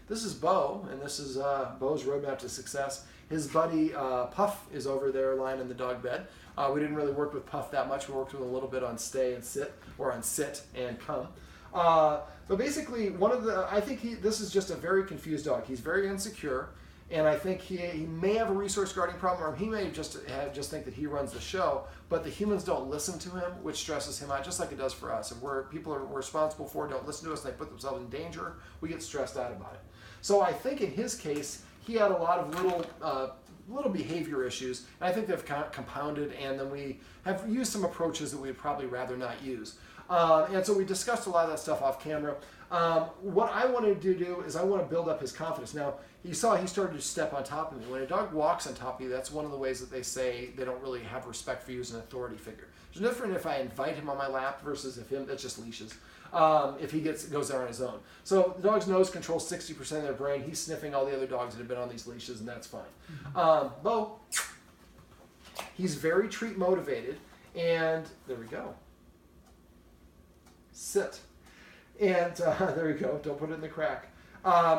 This is Beau, and this is Beau's roadmap to success. His buddy Puff is over there lying in the dog bed. We didn't really work with Puff that much. We worked with him a little bit on stay and sit, or on sit and come. But basically, I think this is just a very confused dog. He's very insecure, and I think he may have a resource guarding problem, or he may just think that he runs the show, but the humans don't listen to him, which stresses him out, just like it does for us. And people are responsible for don't listen to us, and they put themselves in danger, we get stressed out about it. So I think in his case, he had a lot of little behavior issues, and I think they've compounded, and then we have used some approaches that we'd probably rather not use. And so we discussed a lot of that stuff off camera. What I wanted to do is I want to build up his confidence. Now, you saw he started to step on top of me. When a dog walks on top of you, that's one of the ways that they say they don't really have respect for you as an authority figure. It's different if I invite him on my lap versus that's just leashes. If he goes there on his own. So the dog's nose controls 60% of their brain. He's sniffing all the other dogs that have been on these leashes, and that's fine. Beau, he's very treat motivated, and there we go. Sit. And there you go. Don't put it in the crack.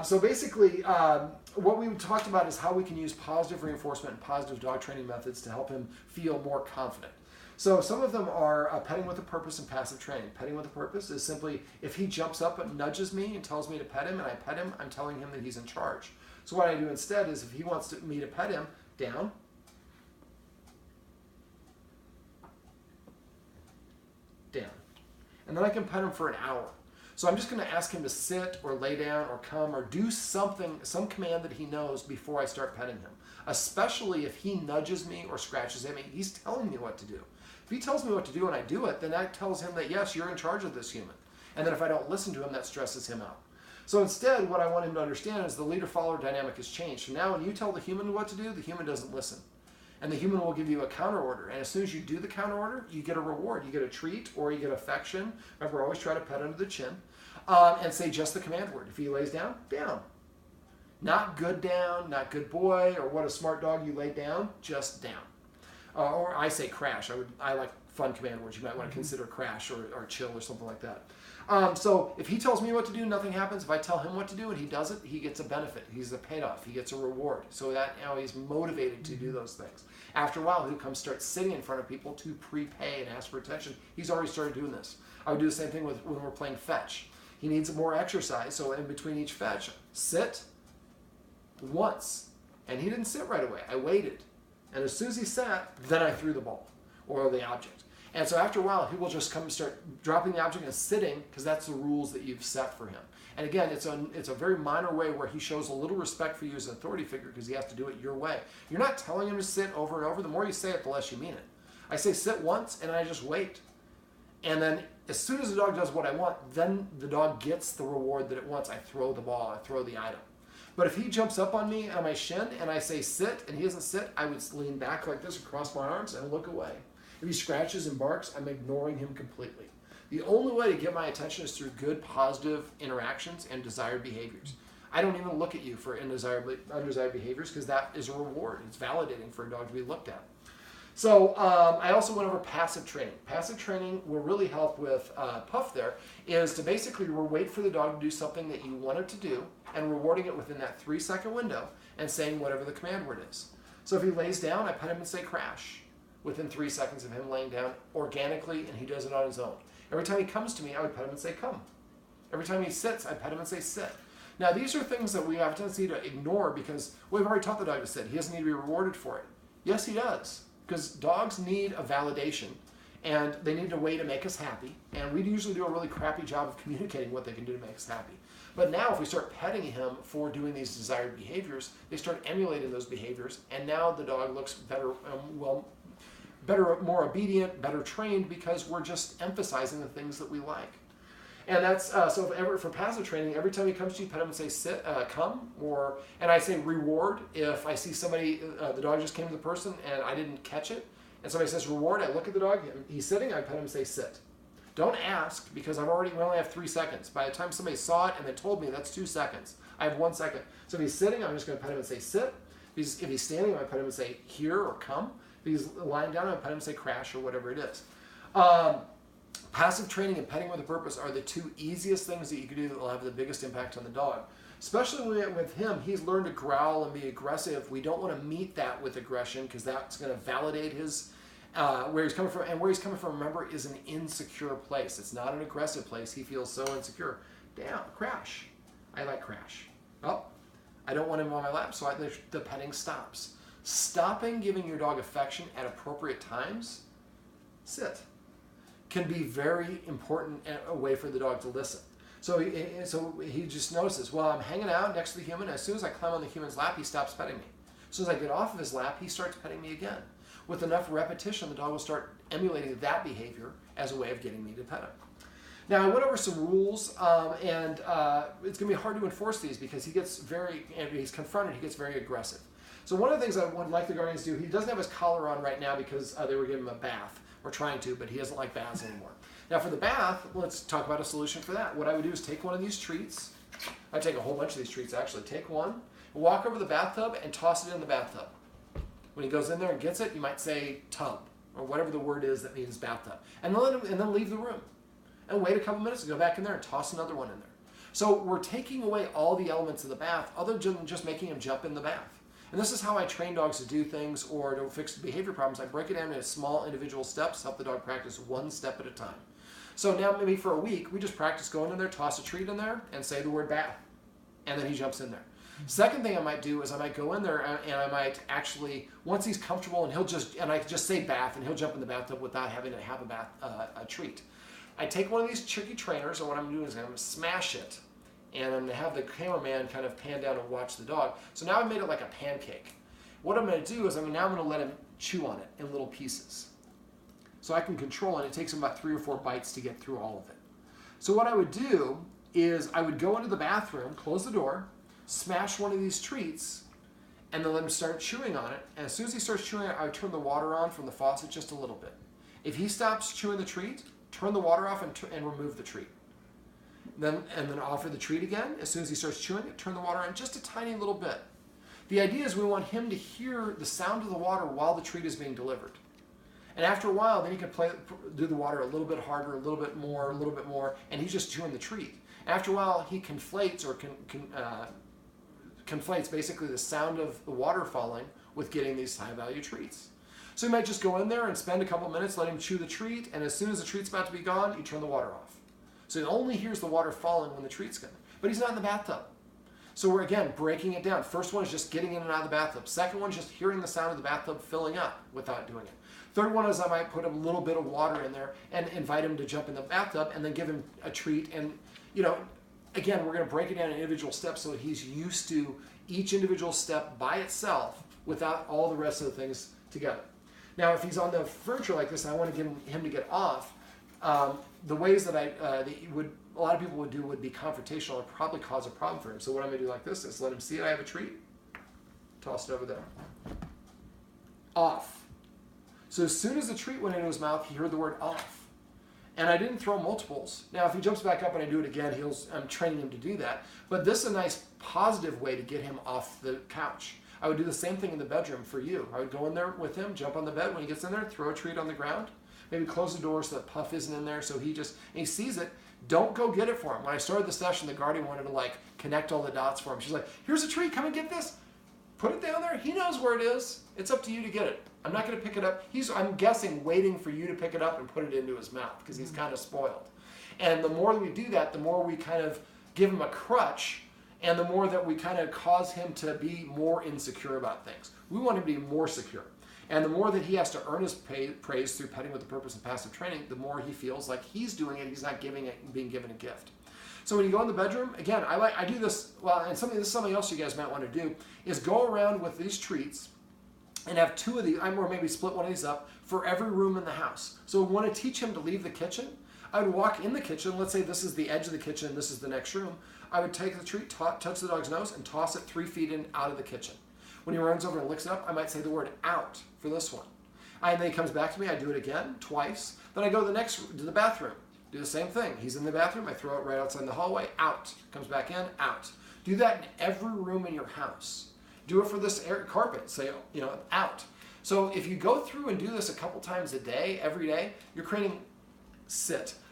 So basically, what we talked about is how we can use positive reinforcement and positive dog training methods to help him feel more confident. So some of them are petting with a purpose and passive training. Petting with a purpose is simply if he jumps up and nudges me and tells me to pet him and I pet him, I'm telling him that he's in charge. So what I do instead is if he wants me to pet him, down, down. And then I can pet him for an hour. So I'm just going to ask him to sit or lay down or come or do something, some command that he knows before I start petting him. Especially if he nudges me or scratches at me, he's telling me what to do. If he tells me what to do and I do it, then that tells him that, yes, you're in charge of this human. And then if I don't listen to him, that stresses him out. So instead, what I want him to understand is the leader-follower dynamic has changed. So now when you tell the human what to do, the human doesn't listen. And the human will give you a counter order. And as soon as you do the counter order, you get a reward. You get a treat or you get affection. Remember, always try to pet under the chin. And say just the command word. If he lays down, down. Not good down, not good boy, or what a smart dog you lay down, just down. Or I say crash. I like fun command words. You might want to consider crash or chill or something like that. So if he tells me what to do, nothing happens. If I tell him what to do and he does it, he gets a benefit. He's a payoff. He gets a reward. So that now he's motivated to do those things. After a while, he'll come start sitting in front of people to prepay and ask for attention. He's already started doing this. I would do the same thing when we're playing fetch. He needs more exercise, so in between each fetch, sit once. And he didn't sit right away. I waited. And as soon as he sat, then I threw the ball or the object. And so after a while, he will just come and start dropping the object and sitting because that's the rules that you've set for him. And again, it's a very minor way where he shows a little respect for you as an authority figure because he has to do it your way. You're not telling him to sit over and over. The more you say it, the less you mean it. I say sit once, and I just wait. And then as soon as the dog does what I want, then the dog gets the reward that it wants. I throw the ball, I throw the item. But if he jumps up on me on my shin and I say sit and he doesn't sit, I would lean back like this across my arms and look away. If he scratches and barks, I'm ignoring him completely. The only way to get my attention is through good, positive interactions and desired behaviors. I don't even look at you for undesired behaviors because that is a reward. It's validating for a dog to be looked at. So I also went over passive training. Passive training will really help with Puff there, is to basically wait for the dog to do something that you want it to do and rewarding it within that 3-second window and saying whatever the command word is. So if he lays down, I pet him and say crash within 3 seconds of him laying down organically, and he does it on his own. Every time he comes to me, I would pet him and say come. Every time he sits, I pet him and say sit. Now these are things that we have a tendency to ignore because we've already taught the dog to sit. He doesn't need to be rewarded for it. Yes, he does. Because dogs need a validation, and they need a way to make us happy, and we usually do a really crappy job of communicating what they can do to make us happy. But now if we start petting him for doing these desired behaviors, they start emulating those behaviors, and now the dog looks better, more obedient, better trained, because we're just emphasizing the things that we like. And that's so for passive training, every time he comes to you, pet him and say sit, come, and I say reward. If I see somebody, the dog just came to the person and I didn't catch it, and somebody says reward, I look at the dog, he's sitting, I pet him and say sit. Don't ask because we only have 3 seconds. By the time somebody saw it and then told me, that's 2 seconds. I have 1 second. So if he's sitting, I'm just going to pet him and say sit. If he's standing, I'm going to pet him and say here or come. If he's lying down, I'm going to pet him and say crash or whatever it is. Passive training and petting with a purpose are the two easiest things that you can do that will have the biggest impact on the dog. Especially with him, he's learned to growl and be aggressive. We don't want to meet that with aggression because that's going to validate his where he's coming from. And where he's coming from, remember, is an insecure place. It's not an aggressive place. He feels so insecure. Down, crash. I like crash. Oh, I don't want him on my lap, so the petting stops. Stopping giving your dog affection at appropriate times, sit, can be very important a way for the dog to listen. So he just notices, well, I'm hanging out next to the human. As soon as I climb on the human's lap, he stops petting me. As soon as I get off of his lap, he starts petting me again. With enough repetition, the dog will start emulating that behavior as a way of getting me to pet him. Now, I went over some rules, and it's going to be hard to enforce these because he's confronted, he gets very aggressive. So one of the things I would like the guardians to do, he doesn't have his collar on right now because they were giving him a bath. We're trying to, but he doesn't like baths anymore. Now for the bath, let's talk about a solution for that. What I would do is take one of these treats. I take a whole bunch of these treats actually. Take one, walk over to the bathtub and toss it in the bathtub. When he goes in there and gets it, you might say tub or whatever the word is that means bathtub. And then leave the room. And wait a couple minutes and go back in there and toss another one in there. So we're taking away all the elements of the bath other than just making him jump in the bath. And this is how I train dogs to do things or to fix behavior problems. I break it down into small individual steps, help the dog practice one step at a time. So now maybe for a week, we just practice going in there, toss a treat in there, and say the word bath. And then he jumps in there. Second thing I might do is I might go in there and I might actually, once he's comfortable and I just say bath and he'll jump in the bathtub without having to have a treat. I take one of these tricky trainers and what I'm doing is I'm going to smash it. And I'm going to have the cameraman kind of pan down and watch the dog. So now I made it like a pancake. What I'm going to do is now I'm going to let him chew on it in little pieces. So I can control it. It takes him about 3 or 4 bites to get through all of it. So what I would do is I would go into the bathroom, close the door, smash one of these treats, and then let him start chewing on it. And as soon as he starts chewing it, I would turn the water on from the faucet just a little bit. If he stops chewing the treat, turn the water off and remove the treat. And then offer the treat again. As soon as he starts chewing it, turn the water on just a tiny little bit. The idea is we want him to hear the sound of the water while the treat is being delivered. And after a while, then he can do the water a little bit harder, a little bit more, and he's just chewing the treat. After a while, he conflates conflates basically the sound of the water falling with getting these high-value treats. So you might just go in there and spend a couple minutes, let him chew the treat, and as soon as the treat's about to be gone, you turn the water off. So he only hears the water falling when the treat's gone. But he's not in the bathtub. So we're, again, breaking it down. First one is just getting in and out of the bathtub. Second one is just hearing the sound of the bathtub filling up without doing it. Third one is I might put a little bit of water in there and invite him to jump in the bathtub and then give him a treat. And, again, we're going to break it down in individual steps so he's used to each individual step by itself without all the rest of the things together. Now, if he's on the furniture like this and I want to get him to get off, the ways that a lot of people would do would be confrontational and probably cause a problem for him. So what I'm going to do like this is let him see it. I have a treat. Toss it over there. Off. So as soon as the treat went into his mouth, he heard the word off. And I didn't throw multiples. Now, if he jumps back up and I do it again, I'm training him to do that. But this is a nice positive way to get him off the couch. I would do the same thing in the bedroom for you. I would go in there with him, jump on the bed. When he gets in there, throw a treat on the ground. Maybe close the door so that Puff isn't in there so he sees it. Don't go get it for him. When I started the session, the guardian wanted to connect all the dots for him. She's like, here's a treat, come and get this. Put it down there. He knows where it is. It's up to you to get it. I'm not going to pick it up. I'm guessing, waiting for you to pick it up and put it into his mouth because he's kind of spoiled. And the more we do that, the more we kind of give him a crutch and the more that we kind of cause him to be more insecure about things. We want him to be more secure. And the more that he has to earn his praise through petting with the purpose and passive training, the more he feels like he's doing it, he's not being given a gift. So when you go in the bedroom, again, I do this, and this is something else you guys might want to do, is go around with these treats and have 2 of these, or maybe split one of these up for every room in the house. So we want to teach him to leave the kitchen. I would walk in the kitchen, let's say this is the edge of the kitchen, this is the next room. I would take the treat, touch the dog's nose, and toss it 3 feet out of the kitchen. When he runs over and licks it up, I might say the word out for this one. And then he comes back to me, I do it again, twice. Then I go to the bathroom. Do the same thing. He's in the bathroom, I throw it right outside the hallway, out. Comes back in, out. Do that in every room in your house. Do it for this carpet, say, out. So if you go through and do this a couple times a day, every day, you're creating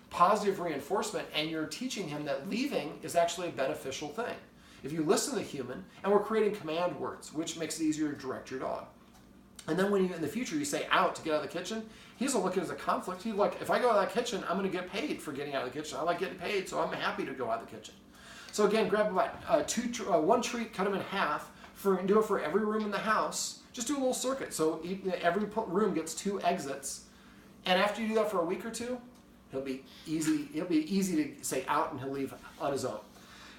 positive reinforcement, and you're teaching him that leaving is actually a beneficial thing. if you listen to the human, and we're creating command words, which makes it easier to direct your dog. And then when you, in the future, you say out to get out of the kitchen, he doesn't look at it as a conflict. He's like, if I go out of that kitchen, I'm going to get paid for getting out of the kitchen. I like getting paid, so I'm happy to go out of the kitchen. So again, grab about one treat, cut them in half, do it for every room in the house. Just do a little circuit. So every room gets 2 exits. And after you do that for a week or 2, it'll be easy to say out, and he'll leave on his own.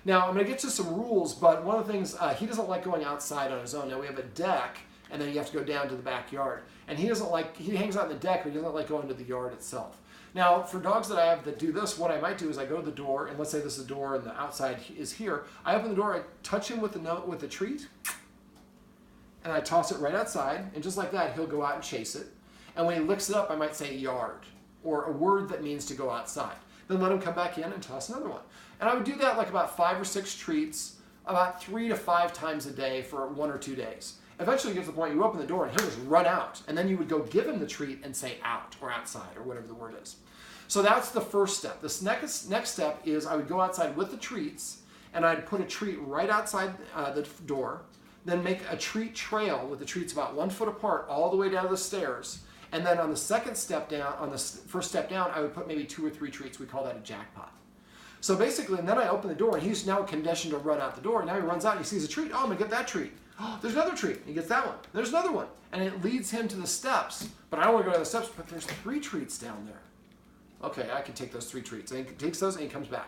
Now, I'm going to get to some rules, but one of the things, he doesn't like going outside on his own. Now, we have a deck, and then you have to go down to the backyard. And he hangs out on the deck, but he doesn't like going to the yard itself. Now, for dogs that I have that do this, what I might do is I go to the door, and let's say this is the door and the outside is here. I open the door, I touch him with the treat, and I toss it right outside, and just like that, he'll go out and chase it. And when he licks it up, I might say yard, or a word that means to go outside. Then let him come back in and toss another one. And I would do that like about 5 or 6 treats, about 3 to 5 times a day for 1 or 2 days. Eventually, you get to the point you open the door and he'll just run out. And then you would go give him the treat and say out or outside or whatever the word is. So that's the first step. This next step is I would go outside with the treats, and I'd put a treat right outside the door, then make a treat trail with the treats about 1 foot apart all the way down the stairs. And then on the second step down, on the first step down, I would put maybe 2 or 3 treats. We call that a jackpot. So basically, and then I open the door, and he's now conditioned to run out the door. And now he runs out, and he sees a treat. Oh, I'm going to get that treat. Oh, there's another treat. He gets that one. There's another one. And it leads him to the steps. But I don't want to go to the steps, but there's 3 treats down there. Okay, I can take those 3 treats. And he takes those, and he comes back.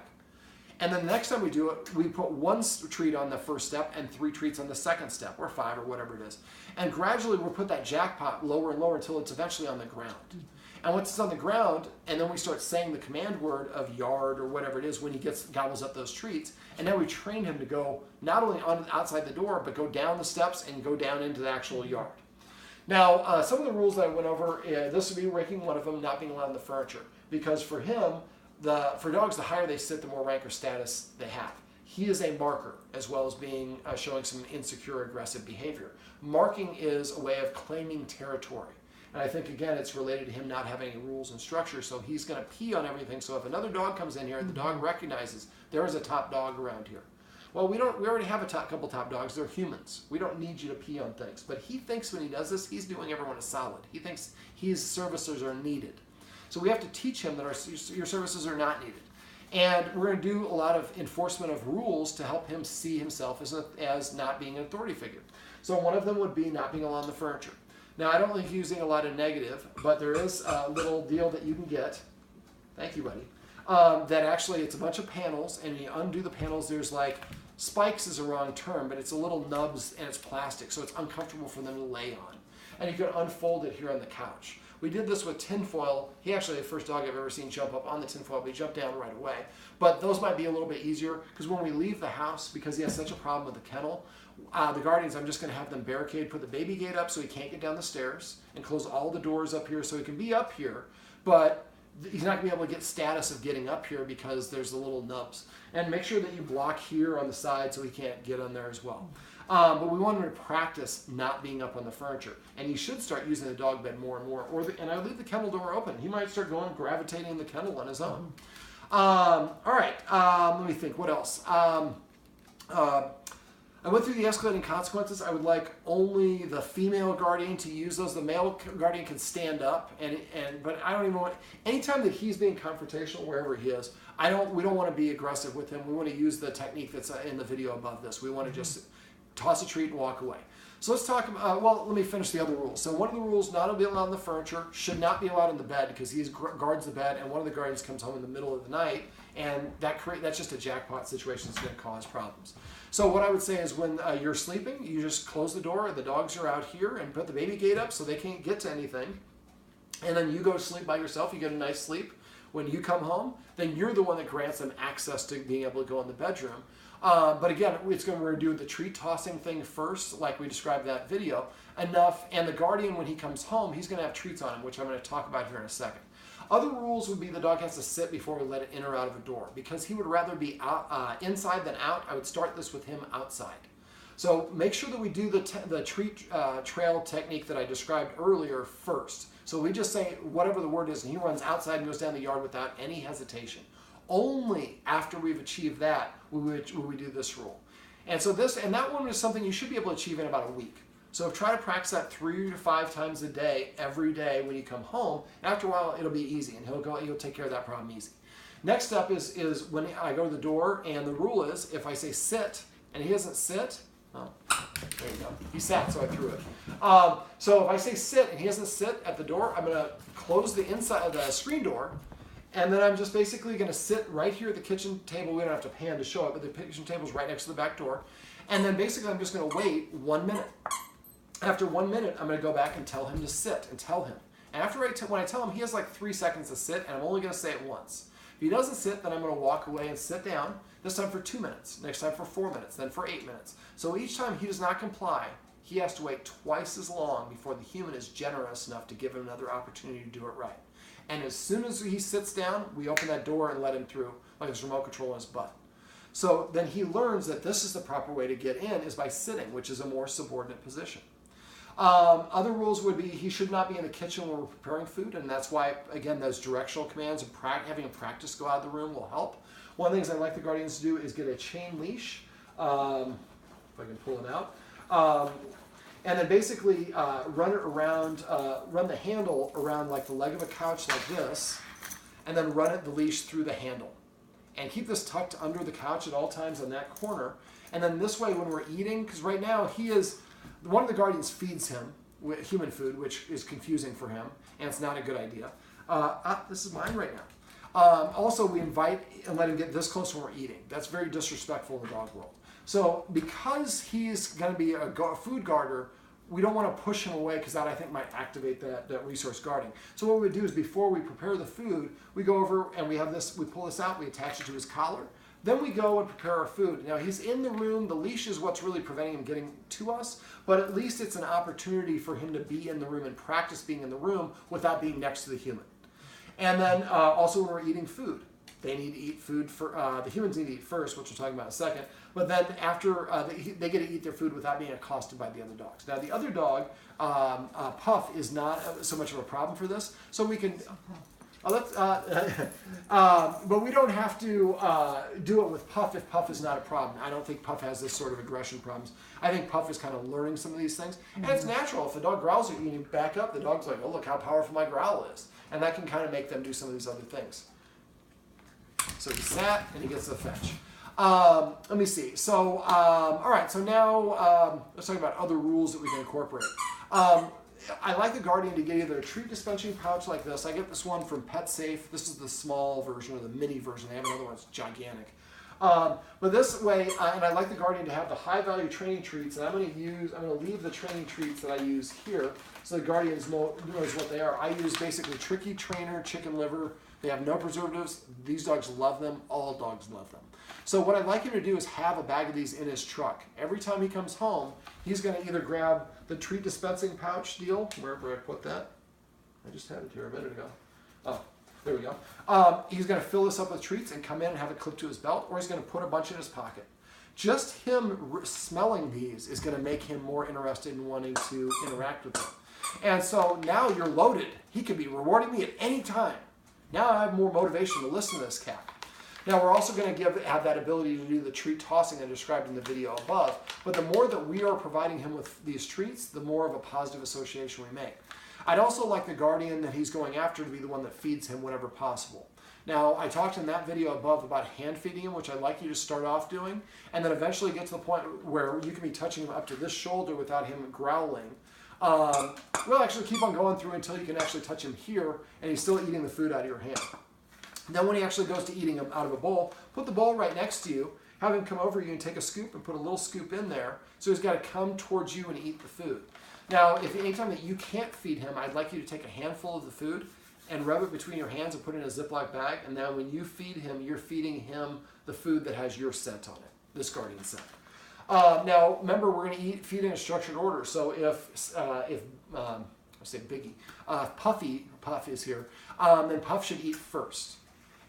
And then the next time we do it, we put 1 treat on the first step and 3 treats on the second step, or 5, or whatever it is. And gradually we'll put that jackpot lower and lower until it's eventually on the ground. And once it's on the ground, and then we start saying the command word of yard or whatever it is when he gobbles up those treats. And now we train him to go not only outside the door, but go down the steps and go down into the actual yard. Now, some of the rules that I went over, this would be ranking one of them, not being allowed in the furniture. Because for him, for dogs, the higher they sit, the more rank or status they have. He is a marker, as well as being showing some insecure, aggressive behavior. Marking is a way of claiming territory. And I think, again, it's related to him not having any rules and structure, so he's going to pee on everything. So if another dog comes in here, the dog recognizes there is a top dog around here. Well, we already have a couple top dogs. They're humans. We don't need you to pee on things. But he thinks when he does this, he's doing everyone a solid. He thinks his services are needed. So we have to teach him that your services are not needed. And we're going to do a lot of enforcement of rules to help him see himself as not being an authority figure. So one of them would be not being allowed on the furniture. Now, I don't like using a lot of negative, but there is a little deal that you can get. Thank you, buddy. That actually, it's a bunch of panels, and you undo the panels. There's like, spikes is a wrong term, but it's a little nubs, and it's plastic, so it's uncomfortable for them to lay on. And you can unfold it here on the couch. We did this with tinfoil. He actually, the first dog I've ever seen jump up on the tinfoil, but he jumped down right away. But those might be a little bit easier, because when we leave the house, because he has such a problem with the kennel, the guardians, I'm just going to have them barricade, put the baby gate up so he can't get down the stairs, and close all the doors up here so he can be up here, but he's not going to be able to get status of getting up here because there's the little nubs. And make sure that you block here on the side so he can't get on there as well. But we want him to practice not being up on the furniture. And he should start using the dog bed more and more. And I leave the kennel door open. He might start gravitating the kennel on his own. All right, let me think. What else? I went through the escalating consequences. I would like only the female guardian to use those. The male guardian can stand up, but I don't even want. Anytime that he's being confrontational, wherever he is, we don't want to be aggressive with him. We want to use the technique that's in the video above this. We want to just toss a treat and walk away. So let's talk about, let me finish the other rules. So one of the rules, not to be allowed on the furniture, should not be allowed in the bed because he guards the bed, and one of the guardians comes home in the middle of the night, and that's just a jackpot situation that's going to cause problems. So what I would say is when you're sleeping, you just close the door, the dogs are out here, and put the baby gate up so they can't get to anything. And then you go to sleep by yourself, you get a nice sleep. When you come home, then you're the one that grants them access to being able to go in the bedroom. But again, we're going to do the treat tossing thing first, like we described in that video, enough. And the guardian, when he comes home, he's going to have treats on him, which I'm going to talk about here in a second. Other rules would be the dog has to sit before we let it in or out of a door. Because he would rather be inside than out, I would start this with him outside. So make sure that we do the treat trail technique that I described earlier first. So we just say whatever the word is, and he runs outside and goes down the yard without any hesitation. Only after we've achieved that will we do this rule. And so that one is something you should be able to achieve in about a week. So try to practice that 3 to 5 times a day, every day when you come home. After a while, it'll be easy, and he'll take care of that problem easy. Next up is when I go to the door, and the rule is if I say sit and he doesn't sit, oh, there you go. He sat, so I threw it. So if I say sit and he doesn't sit at the door, I'm going to close the inside of the screen door, and then I'm just basically going to sit right here at the kitchen table. We don't have to pan to show it, but the kitchen table is right next to the back door. And then basically I'm just going to wait 1 minute. After 1 minute, I'm going to go back and tell him to sit and tell him. And when I tell him, he has like 3 seconds to sit, and I'm only going to say it once. If he doesn't sit, then I'm going to walk away and sit down, this time for 2 minutes, next time for 4 minutes, then for 8 minutes. So each time he does not comply, he has to wait twice as long before the human is generous enough to give him another opportunity to do it right. And as soon as he sits down, we open that door and let him through, like his remote control in his butt. So then he learns that this is the proper way to get in, is by sitting, which is a more subordinate position. Other rules would be he should not be in the kitchen when we're preparing food, and that's why, again, those directional commands and having him practice go out of the room will help. One of the things I like the guardians to do is get a chain leash, if I can pull it out, and then basically run it around, run the handle around like the leg of a couch like this, and then run the leash through the handle. And keep this tucked under the couch at all times on that corner. And then this way when we're eating, because right now one of the guardians feeds him with human food, which is confusing for him, and it's not a good idea. This is mine right now. Also, we invite and let him get this close when we're eating. That's very disrespectful in the dog world. So because he's going to be a food guarder, we don't want to push him away, because that, I think, might activate that resource guarding. So what we would do is before we prepare the food, we go over and we pull this out, we attach it to his collar. Then we go and prepare our food. Now he's in the room. The leash is what's really preventing him getting to us, but at least it's an opportunity for him to be in the room and practice being in the room without being next to the human. And then also when we're eating food, they need to eat food the humans need to eat first, which we'll talk about in a second. But then after they get to eat their food without being accosted by the other dogs. Now the other dog, Puff, is not so much of a problem for this, so we can. But we don't have to do it with Puff if Puff is not a problem. I don't think Puff has this sort of aggression problems. I think Puff is kind of learning some of these things. And it's natural. If the dog growls at you and you back up, the dog's like, oh, look how powerful my growl is. And that can kind of make them do some of these other things. So he sat and he gets the fetch. Let me see. So, all right. So now let's talk about other rules that we can incorporate. I like the Guardian to get either a treat dispensing pouch like this. I get this one from Pet Safe. This is the small version or the mini version. They have another one that's gigantic. But this way, and I like the Guardian to have the high value training treats. And I'm going to leave the training treats that I use here so the Guardians knows what they are. I use basically Tricky Trainer chicken liver. They have no preservatives. These dogs love them. All dogs love them. So what I'd like him to do is have a bag of these in his truck. Every time he comes home, he's going to either grab the treat dispensing pouch deal, wherever I put that. I just had it here a minute ago. Oh, there we go. He's going to fill this up with treats and come in and have it clipped to his belt, or he's going to put a bunch in his pocket. Just him smelling these is going to make him more interested in wanting to interact with them. And so now you're loaded. He could be rewarding me at any time. Now I have more motivation to listen to this cat. Now we're also going to have that ability to do the treat tossing I described in the video above, but the more that we are providing him with these treats, the more of a positive association we make. I'd also like the Guardian that he's going after to be the one that feeds him whenever possible. Now, I talked in that video above about hand feeding him, which I'd like you to start off doing, and then eventually get to the point where you can be touching him up to this shoulder without him growling. We'll actually keep on going through until you can actually touch him here, and he's still eating the food out of your hand. Then when he actually goes to eating out of a bowl, put the bowl right next to you, have him come over you and take a scoop and put a little scoop in there, so he's got to come towards you and eat the food. Now, if anytime that you can't feed him, I'd like you to take a handful of the food and rub it between your hands and put it in a Ziploc bag, and now when you feed him, you're feeding him the food that has your scent on it, this Guardian scent. Now, remember, we're going to feed in a structured order, so if I say Biggie, Puff is here, then Puff should eat first.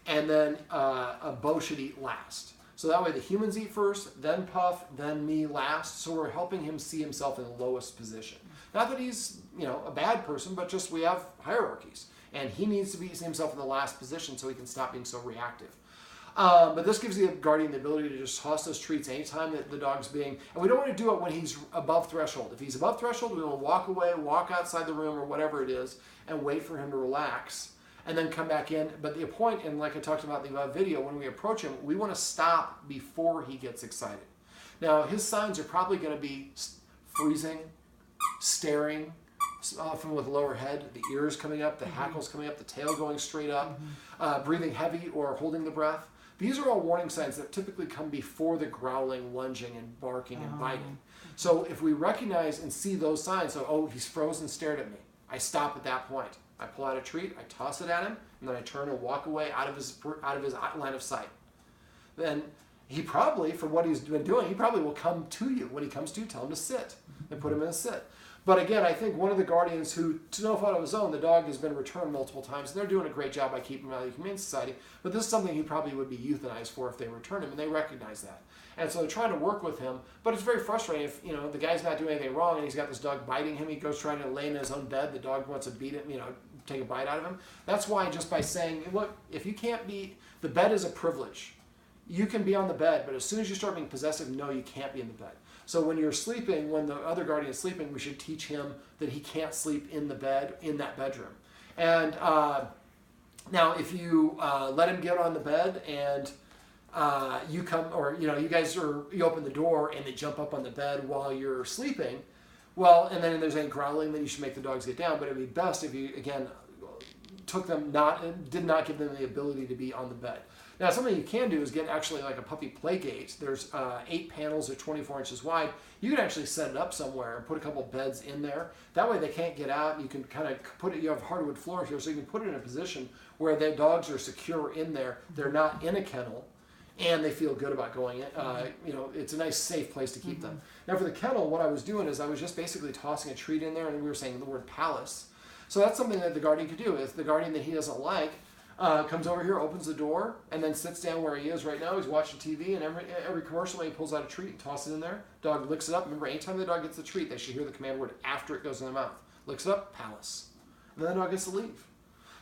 And then Beau should eat last. So that way the humans eat first, then Puff, then me last. So we're helping him see himself in the lowest position. Not that he's a bad person, but just we have hierarchies. And he needs to see himself in the last position so he can stop being so reactive. But this gives the guardian the ability to just toss those treats anytime that the dog's being, and we don't want to do it when he's above threshold. If he's above threshold, we want to walk away, walk outside the room or whatever it is, and wait for him to relax, and then come back in. But the point, and like I talked about in the video, when we approach him, we want to stop before he gets excited. Now, his signs are probably going to be freezing, staring, often with lower head, the ears coming up, the hackles coming up, the tail going straight up, breathing heavy or holding the breath. These are all warning signs that typically come before the growling, lunging, and barking and biting. So if we recognize and see those signs, so, oh, he's frozen, stared at me, I stop at that point. I pull out a treat, I toss it at him, and then I turn and walk away out of his line of sight. Then he probably, for what he's been doing, he probably will come to you. When he comes to you, tell him to sit and put him in a sit. But again, I think one of the guardians who, to no fault of his own, the dog has been returned multiple times, and they're doing a great job by keeping him out of the Humane Society, but this is something he probably would be euthanized for if they return him, and they recognize that. And so they're trying to work with him, but it's very frustrating if, the guy's not doing anything wrong, and he's got this dog biting him, he goes trying to lay in his own bed, the dog wants to beat him, take a bite out of him. That's why, just by saying, look, if you can't be, the bed is a privilege. You can be on the bed, but as soon as you start being possessive, no, you can't be in the bed. So when you're sleeping, when the other guardian is sleeping, we should teach him that he can't sleep in the bed, in that bedroom. And now if you let him get on the bed and you come, or you open the door and they jump up on the bed while you're sleeping, well, and then there's any growling, then you should make the dogs get down. But it'd be best if you, again, did not give them the ability to be on the bed. Now, something you can do is get actually like a puppy play gate. There's 8 panels that are 24 inches wide. You can actually set it up somewhere and put a couple beds in there. That way they can't get out. You can kind of put it, you have hardwood floor here, so you can put it in a position where the dogs are secure in there. They're not in a kennel, and they feel good about going in. It's a nice, safe place to keep them. Now, for the kennel, what I was doing is I was just basically tossing a treat in there, and we were saying the word palace. So that's something that the guardian could do. If the guardian that he doesn't like comes over here, opens the door, and then sits down where he is right now. He's watching TV, and every commercial, he pulls out a treat and tosses it in there. Dog licks it up. Remember, anytime the dog gets the treat, they should hear the command word after it goes in their mouth. Licks it up, palace. And then the dog gets to leave.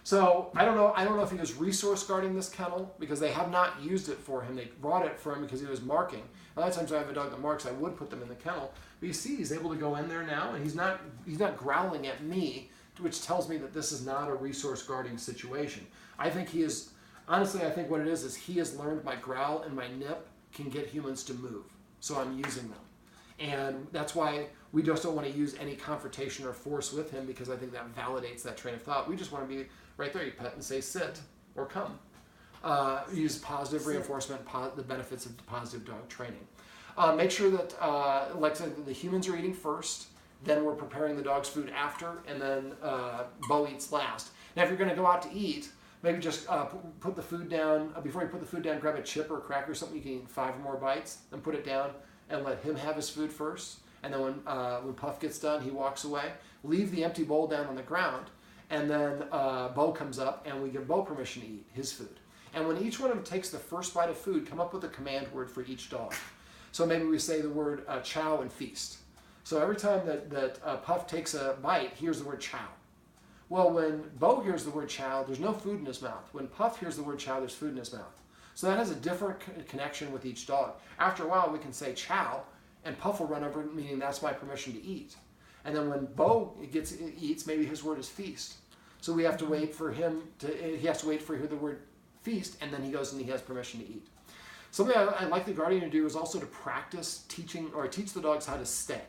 So I don't know if he was resource guarding this kennel, because they have not used it for him. They brought it for him because he was marking. A lot of times I have a dog that marks, I would put them in the kennel. But you see, he's able to go in there now, and he's not growling at me, which tells me that this is not a resource guarding situation. I think he is, honestly, I think what it is he has learned my growl and my nip can get humans to move. So I'm using them. And that's why we just don't want to use any confrontation or force with him, because I think that validates that train of thought. We just want to be right there. You pet and say sit or come. Use positive reinforcement, the benefits of positive dog training. Make sure that, like I said, the humans are eating first, then we're preparing the dog's food after, and then Beau eats last. Now, if you're going to go out to eat, maybe just put the food down. Before you put the food down, grab a chip or a cracker or something. You can eat 5 or more bites, then put it down and let him have his food first. And then when Puff gets done, he walks away. Leave the empty bowl down on the ground, and then Beau comes up, and we give Beau permission to eat his food. And when each one of them takes the first bite of food, come up with a command word for each dog. So maybe we say the word chow and feast. So every time that Puff takes a bite, here's the word chow. Well, when Beau hears the word chow, there's no food in his mouth. When Puff hears the word chow, there's food in his mouth. So that has a different connection with each dog. After a while, we can say chow, and Puff will run over, meaning that's my permission to eat. And then when Beau eats, maybe his word is feast. So we have to wait for him he has to wait for the word feast, and then he goes and he has permission to eat. Something I'd like the guardian to do is also to practice teach the dogs how to stay.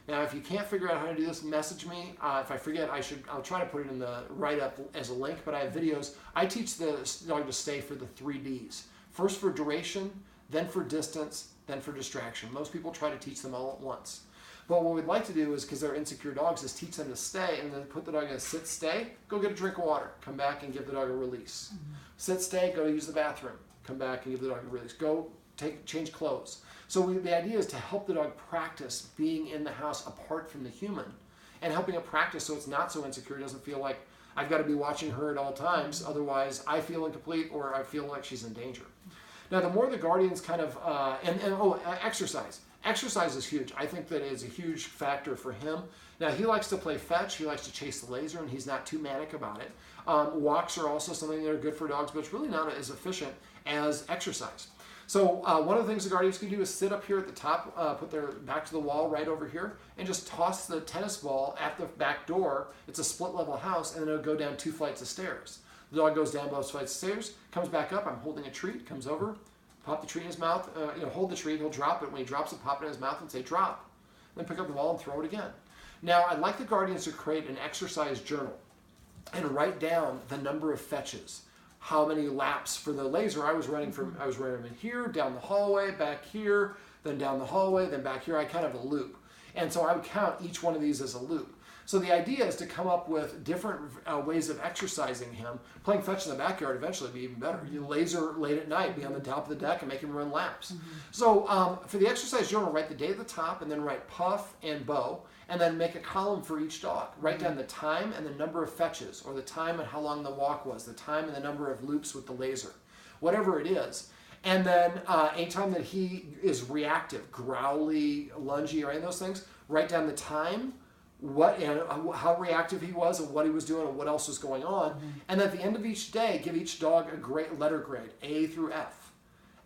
Now, if you can't figure out how to do this, message me. If I forget, I'll try to put it in the write-up as a link, but I have videos. I teach the dog to stay for the 3 Ds. First for duration, then for distance, then for distraction. Most people try to teach them all at once. But what we'd like to do is, because they're insecure dogs, is teach them to stay, and then put the dog in a sit, stay, go get a drink of water, come back and give the dog a release. Mm-hmm. Sit, stay, go use the bathroom, come back and give the dog a release. Go change clothes. So the idea is to help the dog practice being in the house apart from the human, and helping it practice so it's not so insecure. It doesn't feel like I've got to be watching her at all times, otherwise I feel incomplete or I feel like she's in danger. Now, the more the guardians kind of, exercise. Exercise is huge. I think that is a huge factor for him. Now, he likes to play fetch. He likes to chase the laser, and he's not too manic about it. Walks are also something that are good for dogs, but it's really not as efficient as exercise. So one of the things the guardians can do is sit up here at the top, put their back to the wall right over here, and just toss the tennis ball at the back door. It's a split level house, and then it'll go down 2 flights of stairs. The dog goes down both flights of stairs, comes back up. I'm holding a treat, comes over, pop the treat in his mouth, hold the treat, he'll drop it. When he drops it, pop it in his mouth and say drop. Then pick up the ball and throw it again. Now, I'd like the guardians to create an exercise journal and write down the number of fetches. How many laps for the laser I was running in here, down the hallway, back here, then down the hallway, then back here. I kind of a loop. And so I would count each one of these as a loop. So the idea is to come up with different ways of exercising him. Playing fetch in the backyard eventually would be even better. You laser late at night, be on the top of the deck and make him run laps. So for the exercise journal, write the day at the top and then write Puff and Beau, and then make a column for each dog. Write down the time and the number of fetches, or the time and how long the walk was, the time and the number of loops with the laser, whatever it is. And then anytime that he is reactive, growly, lungy, or any of those things, write down the time, how reactive he was, and what he was doing, and what else was going on. And at the end of each day, give each dog a great letter grade, A through F.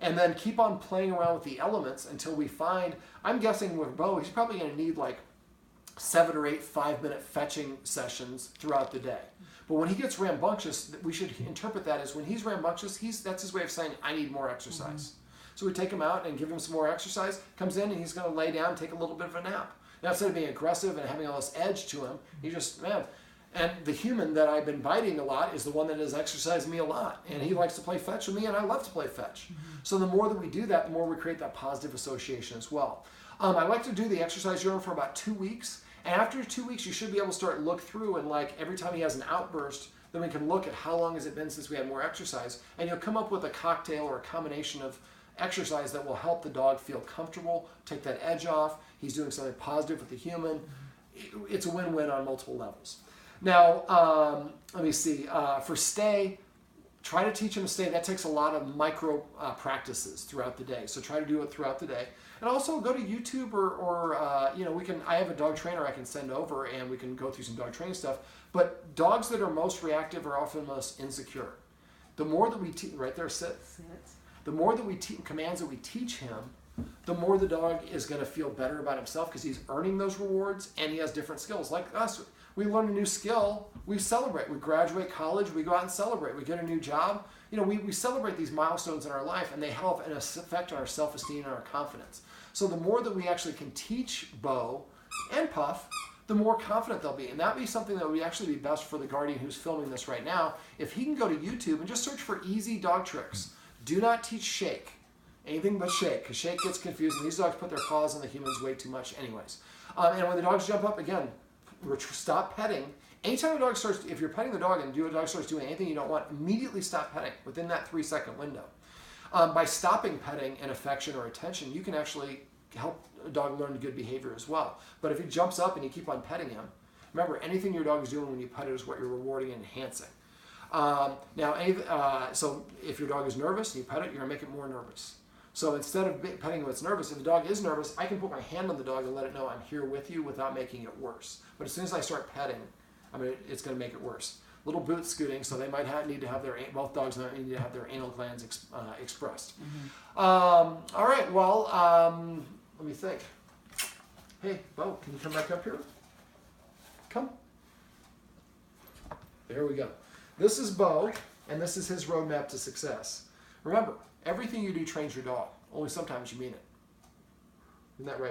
And then keep on playing around with the elements until we find, I'm guessing with Beau, he's probably going to need like 7 or 8 5-minute fetching sessions throughout the day. But when he gets rambunctious, we should interpret that as when he's rambunctious, that's his way of saying, I need more exercise. So we take him out and give him some more exercise, comes in and he's going to lay down and take a little bit of a nap. Now, instead of being aggressive and having all this edge to him, he just, and the human that I've been biting a lot is the one that has exercised me a lot. And he likes to play fetch with me, and I love to play fetch. So the more that we do that, the more we create that positive association as well. I like to do the exercise journal for about 2 weeks. And after 2 weeks, you should be able to start look through, and like every time he has an outburst, then we can look at how long has it been since we had more exercise. And you'll come up with a cocktail or a combination of exercise that will help the dog feel comfortable, take that edge off. He's doing something positive with the human. It's a win-win on multiple levels. Now, let me see. For stay, try to teach him to stay. That takes a lot of micro practices throughout the day. So try to do it throughout the day. And also go to YouTube or I have a dog trainer I can send over, and we can go through some dog training stuff. But dogs that are most reactive are often most insecure. The more that we teach, right there, sit. The more that we commands that we teach him, the more the dog is going to feel better about himself because he's earning those rewards and he has different skills. Like us, we learn a new skill, we celebrate. We graduate college, we go out and celebrate. We get a new job. We celebrate these milestones in our life, and they have an effect on our self-esteem and our confidence. So the more that we actually can teach Beau and Puff, the more confident they'll be. And that would be something that would actually be best for the guardian who's filming this right now. If he can go to YouTube and just search for easy dog tricks. Do not teach shake. Anything but shake, because shake gets confusing. These dogs put their paws on the humans way too much anyways. And when the dogs jump up, again, stop petting. Anytime a dog starts, if you're petting the dog and a dog starts doing anything you don't want, immediately stop petting within that 3-second window. By stopping petting and affection or attention, you can actually help a dog learn good behavior as well. But if he jumps up and you keep on petting him, remember, anything your dog is doing when you pet it is what you're rewarding and enhancing. So if your dog is nervous and you pet it, you're going to make it more nervous. So instead of petting when it's nervous, if the dog is nervous, I can put my hand on the dog and let it know I'm here with you without making it worse. But as soon as I start petting, it's going to make it worse. Little boot scooting, so they might need to have both dogs need to have their anal glands expressed. All right, well, let me think. Hey, Beau, can you come back up here? Come. There we go. This is Beau, and this is his roadmap to success. Remember, everything you do trains your dog. Only sometimes you mean it. Isn't that right?